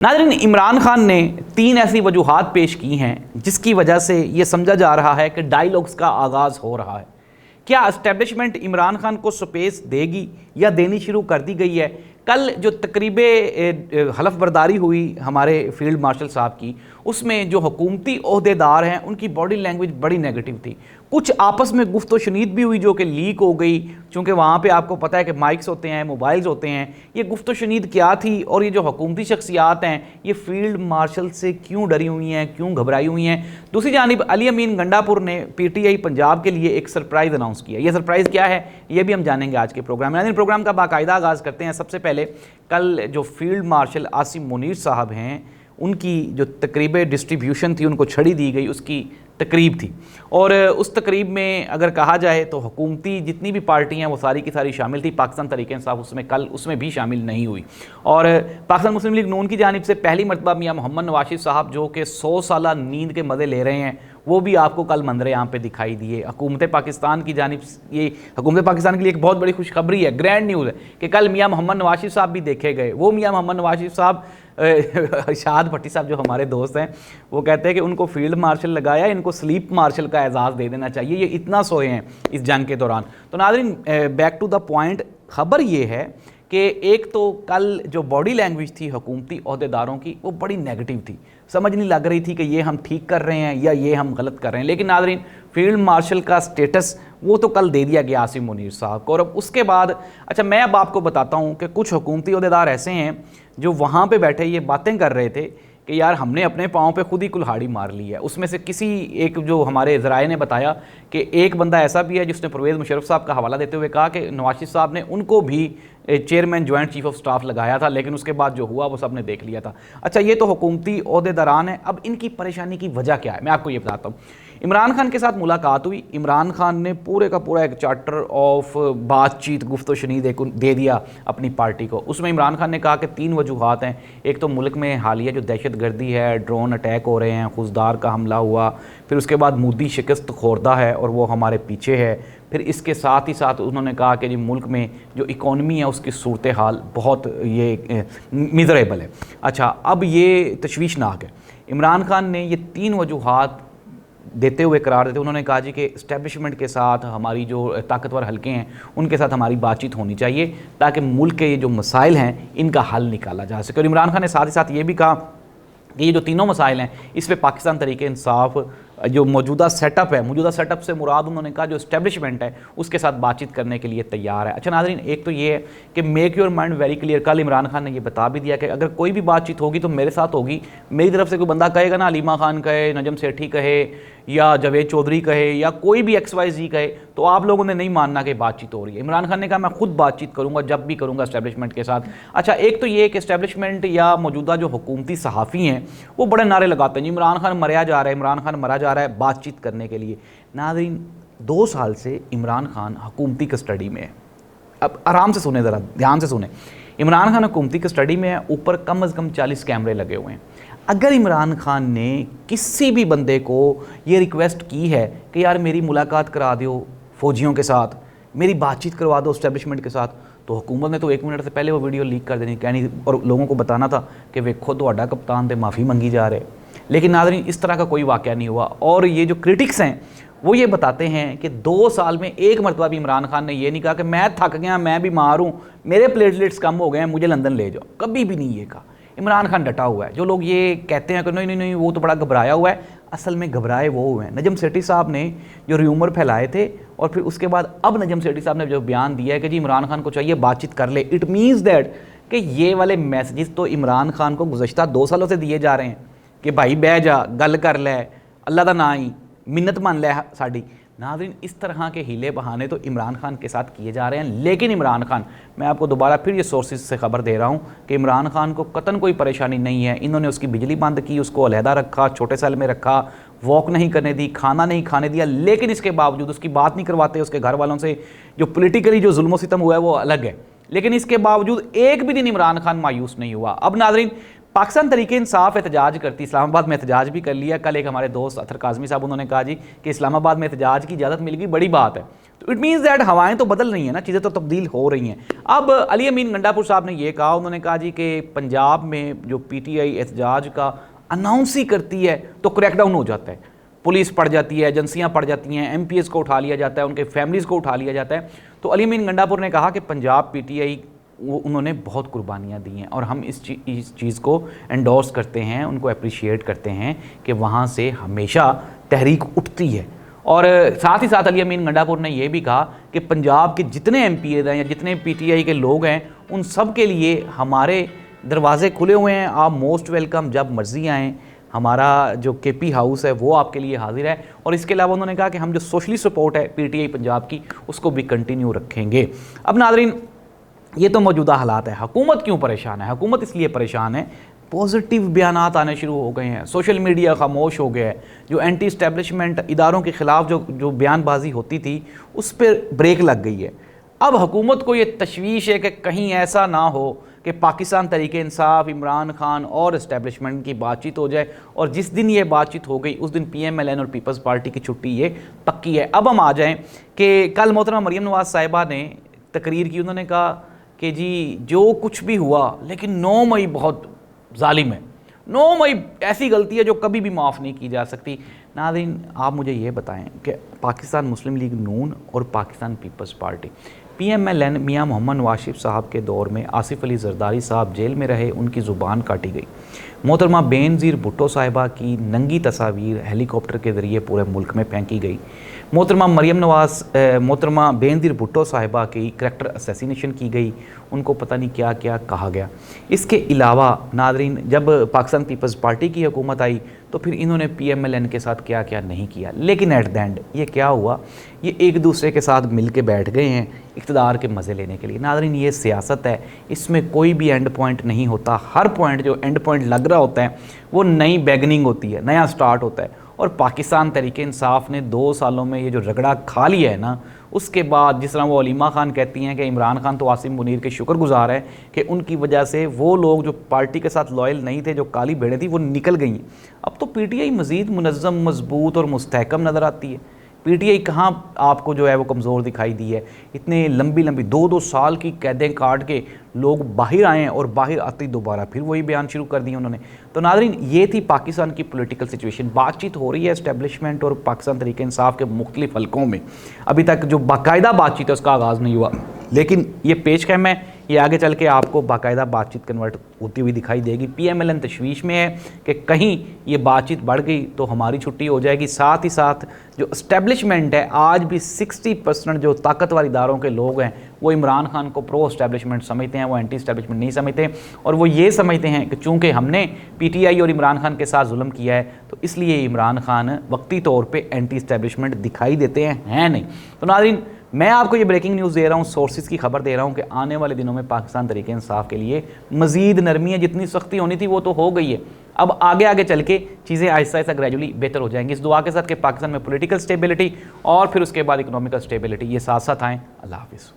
नाज़रीन, इमरान खान ने 3 ऐसी वजूहात पेश की हैं जिसकी वजह से ये समझा जा रहा है कि डायलॉग्स का आगाज़ हो रहा है। क्या एस्टेब्लिशमेंट इमरान खान को स्पेस देगी या देनी शुरू कर दी गई है? कल जो तकरीबे हलफ बर्दारी हुई हमारे फील्ड मार्शल साहब की, उसमें जो हुकूमती ओहदेदार हैं उनकी बॉडी लैंग्वेज बड़ी नेगेटिव थी। कुछ आपस में गुफ्त व शनीद भी हुई जो कि लीक हो गई, चूँकि वहाँ पे आपको पता है कि माइक्स होते हैं, मोबाइल्स होते हैं। ये गुफ्त व शनीद क्या थी और ये जो हुकूमती शख्सियात हैं ये फील्ड मार्शल से क्यों डरी हुई हैं, क्यों घबराई हुई हैं? दूसरी जानिब अली अमीन गंडापुर ने PTI पंजाब के लिए एक सरप्राइज़ अनाउंस किया। ये सरप्राइज़ क्या है ये भी हम जानेंगे आज के प्रोग्राम में। प्रोग्राम का बाकायदा आगाज़ करते हैं। सबसे पहले कल जो फील्ड मार्शल आसिम मुनीर साहब हैं उनकी जो तकरीब डिस्ट्रीब्यूशन थी, उनको छड़ी दी गई, उसकी तकरीब थी। और उस तकरीब में अगर कहा जाए तो हुकूमती जितनी भी पार्टियां वो सारी की सारी शामिल थी। पाकिस्तान तहरीक इंसाफ उसमें कल उसमें भी शामिल नहीं हुई। और पाकिस्तान मुस्लिम लीग नून की जानिब से पहली मरतबा मियाँ मोहम्मद नवाज साहब जो कि 100 साला नींद के मज़े ले रहे हैं, वो भी आपको कल मंजर यहाँ पे दिखाई दिए। हुकूमत पाकिस्तान की जानिब ये हुकूमत पाकिस्तान के लिए एक बहुत बड़ी खुशखबरी है, ग्रैंड न्यूज़ है कि कल मियाँ मोहम्मद नवाज साहब भी देखे गए। वो मियाँ मोहम्मद नवाज साहब शाद भट्टी साहब जो हमारे दोस्त हैं वो कहते हैं कि उनको फील्ड मार्शल लगाया, इनको स्लीप मार्शल का एजाज़ दे देना चाहिए, ये इतना सोए हैं इस जंग के दौरान। तो नाज़रीन, बैक टू द पॉइंट, खबर ये है कि एक तो कल जो बॉडी लैंग्वेज थी हुकूमती ओहदेदारों की वो बड़ी नेगेटिव थी। समझ नहीं लग रही थी कि ये हम ठीक कर रहे हैं या ये हम गलत कर रहे हैं। लेकिन नाज़रीन, फील्ड मार्शल का स्टेटस वो तो कल दे दिया गया आसिम मुनीर साहब को। और अब उसके बाद अच्छा, मैं अब आपको बताता हूँ कि कुछ हुकूमती ओहदेदार ऐसे हैं जो वहाँ पे बैठे ये बातें कर रहे थे कि यार हमने अपने पाँव पे खुद ही कुल्हाड़ी मार ली है। उसमें से किसी एक जो हमारे ज़राए ने बताया कि एक बंदा ऐसा भी है जिसने परवेज़ मुशर्रफ साहब का हवाला देते हुए कहा कि नवाज साहब ने उनको भी chairman joint chief of staff लगाया था, लेकिन उसके बाद जो हुआ वो सब ने देख लिया था। अच्छा, ये तो हुकूमती ओहदेदारान है। अब इनकी परेशानी की वजह क्या है मैं आपको ये बताता हूँ। इमरान खान के साथ मुलाकात हुई। इमरान खान ने पूरे का पूरा एक चार्टर ऑफ बातचीत गुफ्त व शनीद दे दिया अपनी पार्टी को। उसमें इमरान खान ने कहा कि 3 वजूहात हैं। एक तो मुल्क में हालिया जो दहशत गर्दी है, ड्रोन अटैक हो रहे हैं, खुजदार का हमला हुआ, फिर उसके बाद मोदी शिकस्त खोरदा है और वो हमारे पीछे है। फिर इसके साथ ही साथ उन्होंने कहा कि जी मुल्क में जो इकॉनमी है उसकी सूरत हाल बहुत ये मिज़रेबल है। अच्छा, अब ये तशवीशनाक है। इमरान खान ने ये 3 वजूहात देते हुए करार देते, उन्होंने कहा जी कि इस्टेब्लिशमेंट के साथ हमारी जो ताकतवर हलके हैं उनके साथ हमारी बातचीत होनी चाहिए ताकि मुल्क के ये जो मसाइल हैं इनका हल निकाला जा सके। और इमरान खान ने साथ ही साथ ये भी कहा कि ये जो तीनों मसाइल हैं इस पे पाकिस्तान तहरीक इंसाफ जो मौजूदा सेटअप है, मौजूदा सेटअप से मुराद उन्होंने कहा जो इस्टेब्लिशमेंट है उसके साथ बातचीत करने के लिए तैयार है। अच्छा नाज़रीन, एक तो ये है कि make your mind very clear. कल इमरान खान ने ये बता भी दिया कि अगर कोई भी बातचीत होगी तो मेरे साथ होगी। मेरी तरफ से कोई बंदा कहेगा ना, अलीमा खान कहे, नजम सेठी कहे या जावेद चौधरी कहे या कोई भी XYZ कहे, तो आप लोगों ने नहीं मानना कि बातचीत हो रही है। इमरान खान ने कहा मैं खुद बातचीत करूँगा जब भी करूँगा इस्टेब्लिशमेंट के साथ। अच्छा, एक तो ये कि इस्टेब्लिशमेंट या मौजूदा जो हुकूमती सहाफ़ी हैं वो बड़े नारे लगाते हैं, इमरान खान मरा जा रहा है, इमरान खान मरा जा रहा है, बातचीत करने के लिए। नाज़रीन, 2 साल से इमरान खान हुकूमती कस्टडी में है। अब आराम से सुने, ज़रा ध्यान से सुने। इमरान खान हुकूमती कस्टडी में है, ऊपर कम अज़ कम 40 कैमरे लगे हुए हैं। अगर इमरान खान ने किसी भी बंदे को ये रिक्वेस्ट की है कि यार मेरी मुलाकात करा दो फ़ौजियों के साथ, मेरी बातचीत करवा दो इस्टेब्लिशमेंट के साथ, तो हुकूमत ने तो 1 मिनट से पहले वो वीडियो लीक कर देनी, कहनी और लोगों को बताना था कि वेखो तुहाडा कप्तान ते माफ़ी मंगी जा रहे। लेकिन नाज़रीन, इस तरह का कोई वाक़या नहीं हुआ। और ये जो क्रिटिक्स हैं वो ये बताते हैं कि 2 साल में एक मरतबा भी इमरान खान ने ये नहीं कहा कि मैं थक गया, मैं बीमार हूँ, मेरे प्लेटलेट्स कम हो गए हैं, मुझे लंदन ले जाओ। कभी भी नहीं ये कहा। इमरान खान डटा हुआ है। जो लोग ये कहते हैं कि नहीं नहीं नहीं वो तो बड़ा घबराया हुआ है, असल में घबराए वो हुए हैं। नजम सेठी साहब ने जो र्यूमर फैलाए थे और फिर उसके बाद अब नजम सेठी साहब ने जो बयान दिया है कि जी इमरान खान को चाहिए बातचीत कर ले, इट मीन्स दैट कि ये वाले मैसेजेस तो इमरान खान को गुज़श्ता 2 सालों से दिए जा रहे हैं कि भाई बह जा, गल कर ले, अल्लाह का ना ही मिन्नत मान ले साड़ी। नाज़रीन, इस तरह के हीले बहाने तो इमरान खान के साथ किए जा रहे हैं। लेकिन इमरान खान, मैं आपको दोबारा फिर ये सोर्सेज से खबर दे रहा हूँ कि इमरान खान को कतन कोई परेशानी नहीं है। इन्होंने उसकी बिजली बंद की, उसको अलहदा रखा, छोटे सेल में रखा, वॉक नहीं करने दी, खाना नहीं खाने दिया, लेकिन इसके बावजूद उसकी बात नहीं करवाते उसके घर वालों से। जो पोलिटिकली जो जुल्म सितम हुआ है वो अलग है, लेकिन इसके बावजूद एक भी दिन इमरान खान मायूस नहीं हुआ। अब नाज़रीन, पाकिस्तान तरीके इंसाफ एहतजाज करती, इस्लामाबाद में एहतजाज भी कर लिया। कल एक हमारे दोस्त अथर काज़मी साहब उन्होंने कहा जी कि इस्लामाबाद में एहतजाज की इजाज़त मिल गई, बड़ी बात है। तो इट मीन्स दैट हवाएं तो बदल रही हैं ना, चीज़ें तो तब्दील हो रही हैं। अब अली अमीन गंडापुर साहब ने ये कहा, उन्होंने कहा जी कि पंजाब में जो PTI एहतजाज का अनाउंस ही करती है तो क्रैकडाउन हो जाता है, पुलिस पड़ जाती है, एजेंसियाँ पड़ जाती हैं, MPs को उठा लिया जाता है, उनके फैमिलीज़ को उठा लिया जाता है। तो अली अमीन गंडापुर ने कहा कि पंजाब PTI उन्होंने बहुत कुर्बानियाँ दी हैं और हम इस चीज़ को एंडोर्स करते हैं, उनको अप्रिशिएट करते हैं कि वहाँ से हमेशा तहरीक उठती है। और साथ ही साथ अली अमीन गंडापुर ने यह भी कहा कि पंजाब के जितने MPs हैं या जितने PTI के लोग हैं, उन सब के लिए हमारे दरवाजे खुले हुए हैं, आप मोस्ट वेलकम, जब मर्ज़ी आएँ। हमारा जो KP हाउस है वो आपके लिए हाजिर है। और इसके अलावा उन्होंने कहा कि हम जो सोशली सपोर्ट है PTI पंजाब की, उसको भी कंटिन्यू रखेंगे। अब नाज़रीन, ये तो मौजूदा हालात है। हुकूमत क्यों परेशान है? हुकूमत इसलिए परेशान है, पॉजिटिव बयानात आने शुरू हो गए हैं, सोशल मीडिया खामोश हो गया है, जो एंटी इस्टेब्लिशमेंट इदारों के ख़िलाफ़ जो बयानबाजी होती थी उस पर ब्रेक लग गई है। अब हुकूमत को ये तशवीश है कि कहीं ऐसा ना हो कि पाकिस्तान तरीके इंसाफ, इमरान खान और इस्टेब्लिशमेंट की बातचीत हो जाए, और जिस दिन ये बातचीत हो गई उस दिन PMLN और पीपल्स पार्टी की छुट्टी ये पक्की है। अब हम आ जाएँ कि कल मोहतरमा मरियम नवाज़ साहिबा ने तकरीर की, उन्होंने कहा कि जी जो कुछ भी हुआ, लेकिन 9 मई बहुत जालिम है, 9 मई ऐसी गलती है जो कभी भी माफ़ नहीं की जा सकती। नाज़रीन, आप मुझे ये बताएं कि पाकिस्तान मुस्लिम लीग नून और पाकिस्तान पीपल्स पार्टी PMLN मियां मोहम्मद नवाज शरीफ साहब के दौर में आसिफ अली जरदारी साहब जेल में रहे, उनकी ज़ुबान काटी गई। मोहतरमा बेनज़ीर भुट्टो साहिबा की नंगी तस्वीर हेलीकॉप्टर के ज़रिए पूरे मुल्क में फेंकी गई। मोहतरमा बेनज़ीर भुट्टो साहिबा की करैक्टर असैसिनेशन की गई, उनको पता नहीं क्या क्या कहा गया। इसके अलावा नाज़रीन, जब पाकिस्तान पीपल्स पार्टी की हुकूमत आई तो फिर इन्होंने PMLN के साथ क्या क्या नहीं किया, लेकिन एट द एंड ये क्या हुआ, ये एक दूसरे के साथ मिल के बैठ गए हैं इक़्तिदार के मज़े लेने के लिए। नाज़रीन, ये सियासत है, इसमें कोई भी एंड पॉइंट नहीं होता। हर पॉइंट जो एंड पॉइंट लग रहा होता है वो नई बैगनिंग होती है, नया स्टार्ट होता है। और पाकिस्तान तहरीक इंसाफ ने 2 सालों में ये जो रगड़ा खा लिया है ना, उसके बाद जिस तरह वो अलीमा खान कहती हैं कि इमरान खान तो आसिम मुनीर के शुक्रगुजार है कि उनकी वजह से वो लोग जो पार्टी के साथ लॉयल नहीं थे, जो काली भेड़ें थी, वो निकल गई। अब तो PTI मज़ीद मुनज़्ज़म, मजबूत और मुस्तहकम नज़र आती है। PTI कहाँ आपको जो है वो कमज़ोर दिखाई दी है। इतने लंबी 2-2 साल की कैदें काट के लोग बाहर आए हैं और बाहर आते ही दोबारा फिर वही बयान शुरू कर दिए उन्होंने। तो नाज़रीन, ये थी पाकिस्तान की पॉलिटिकल सिचुएशन। बातचीत हो रही है इस्टेब्लिशमेंट और पाकिस्तान तहरीक इंसाफ के मुख्तलिफ हलकों में। अभी तक जो बाकायदा बातचीत है उसका आगाज़ नहीं हुआ, लेकिन ये पेशकदम है, ये आगे चल के आपको बाकायदा बातचीत कन्वर्ट होती हुई दिखाई देगी। PMLN तशवीश में है कि कहीं ये बातचीत बढ़ गई तो हमारी छुट्टी हो जाएगी। साथ ही साथ जो इस्टेब्लिशमेंट है, आज भी 60% जो ताकतवर इदारों के लोग हैं वो इमरान खान को प्रो इस्टेब्लिशमेंट समझते हैं, वो एंटी इस्टेब्लिशमेंट नहीं समझते। और वो ये समझते हैं कि चूँकि हमने PTI और इमरान खान के साथ जुल्म किया है तो इसलिए इमरान खान वक्ती तौर पर एंटी इस्टेब्लिशमेंट दिखाई देते हैं नहीं। तो नाज़रीन, मैं आपको ये ब्रेकिंग न्यूज़ दे रहा हूँ, सोर्सेज की खबर दे रहा हूँ कि आने वाले दिनों में पाकिस्तान तहरीक इंसाफ के लिए मज़ीद नरमी है। जितनी सख्ती होनी थी वो तो हो गई है, अब आगे आगे चल के चीज़ें आहिस्ता आहिस्ता ग्रेजुअली बेहतर हो जाएंगी। इस दुआ के साथ कि पाकिस्तान में पॉलिटिकल स्टेबिलिटी और फिर उसके बाद इकोनॉमिकल स्टेबिलिटी ये साथ साथ आएँ। अल्लाह हाफ़िज़।